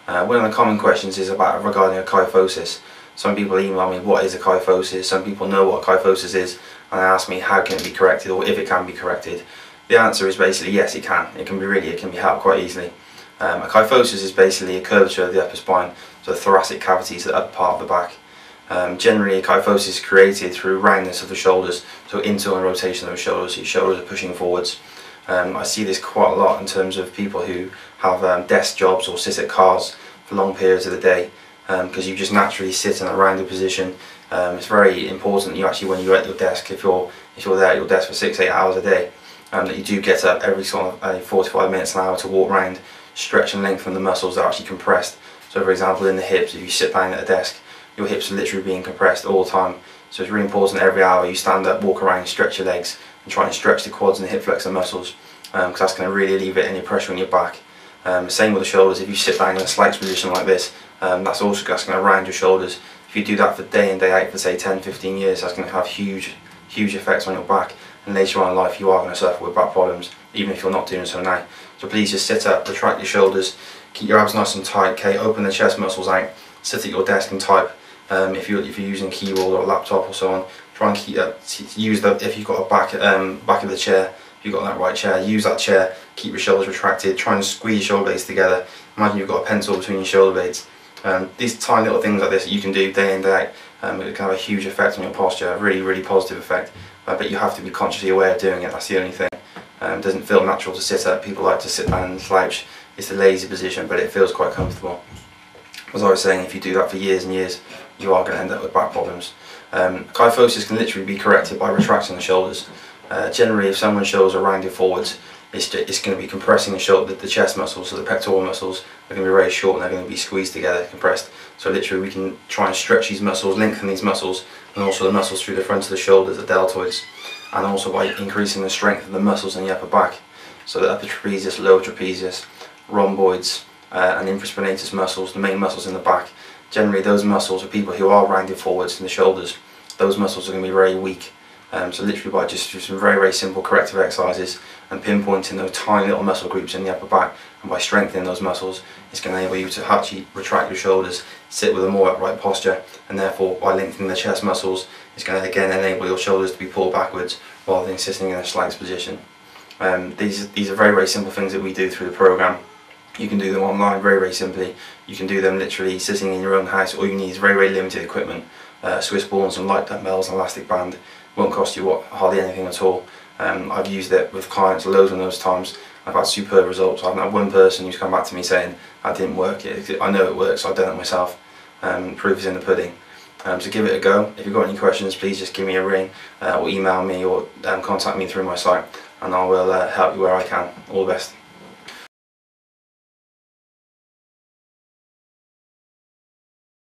One of the common questions is regarding a kyphosis. Some people email me, what is a kyphosis? Some people know what a kyphosis is and they ask me how can it be corrected, or if it can be corrected. The answer is basically yes, it can. It can be helped quite easily. A kyphosis is basically a curvature of the upper spine, so the thoracic cavity to the upper part of the back. Generally, a kyphosis is created through roundness of the shoulders, so internal rotation of the shoulders. Your shoulders are pushing forwards. I see this quite a lot in terms of people who have desk jobs or sit at cars for long periods of the day, because you just naturally sit in a rounded position. It's very important you actually, when you're at your desk, if you're there at your desk for 6-8 hours a day, that you do get up every sort of 45 minutes an hour to walk around, stretch and lengthen the muscles that are actually compressed. So for example, in the hips, if you sit down at a desk, your hips are literally being compressed all the time. So it's really important every hour you stand up, walk around, stretch your legs and try and stretch the quads and the hip flexor muscles, because that's going to really alleviate any pressure on your back. Same with the shoulders. If you sit down in a slouch position like this, that's going to round your shoulders. If you do that for day in, day out for say 10-15 years, that's going to have huge effects on your back, and later on in life you are going to suffer with back problems, even if you're not doing so now. So please just sit up, retract your shoulders, keep your abs nice and tight, okay? Open the chest muscles out, sit at your desk and type. If you're using a keyboard or a laptop or so on, try and keep that. If you've got a back of the chair, if you've got that right chair, use that chair. Keep your shoulders retracted. Try and squeeze your shoulder blades together. Imagine you've got a pencil between your shoulder blades. These tiny little things like this that you can do day in, day out, it can have a huge effect on your posture. A really positive effect. But you have to be consciously aware of doing it. That's the only thing. It doesn't feel natural to sit up. People like to sit down and slouch. It's a lazy position, but it feels quite comfortable. As I was saying, if you do that for years and years, you are going to end up with back problems. Kyphosis can literally be corrected by retracting the shoulders. Generally, if someone's shoulders are rounded forwards, it's going to be compressing the chest muscles, so the pectoral muscles are going to be very short and they're going to be squeezed together, compressed. So literally we can try and stretch these muscles, lengthen these muscles, and also the muscles through the front of the shoulders, the deltoids, and also by increasing the strength of the muscles in the upper back. So the upper trapezius, lower trapezius, rhomboids, and infraspinatus muscles, the main muscles in the back. Generally those muscles are people who are rounded forwards in the shoulders. Those muscles are going to be very weak. So literally by just some very simple corrective exercises and pinpointing those tiny little muscle groups in the upper back, and by strengthening those muscles, it's going to enable you to actually retract your shoulders, sit with a more upright posture, and therefore by lengthening the chest muscles, it's going to again enable your shoulders to be pulled backwards rather than sitting in a slouch position. These are very simple things that we do through the program. You can do them online very simply. You can do them literally sitting in your own house. All you need is very limited equipment. Swiss ball and some light dumbbells and elastic band. Won't cost you hardly anything at all. I've used it with clients loads and those times. I've had superb results. I've had one person who's come back to me saying that didn't work. I know it works, I've done it myself. Proof is in the pudding. So give it a go. If you've got any questions, please just give me a ring or email me or contact me through my site, and I will help you where I can. All the best.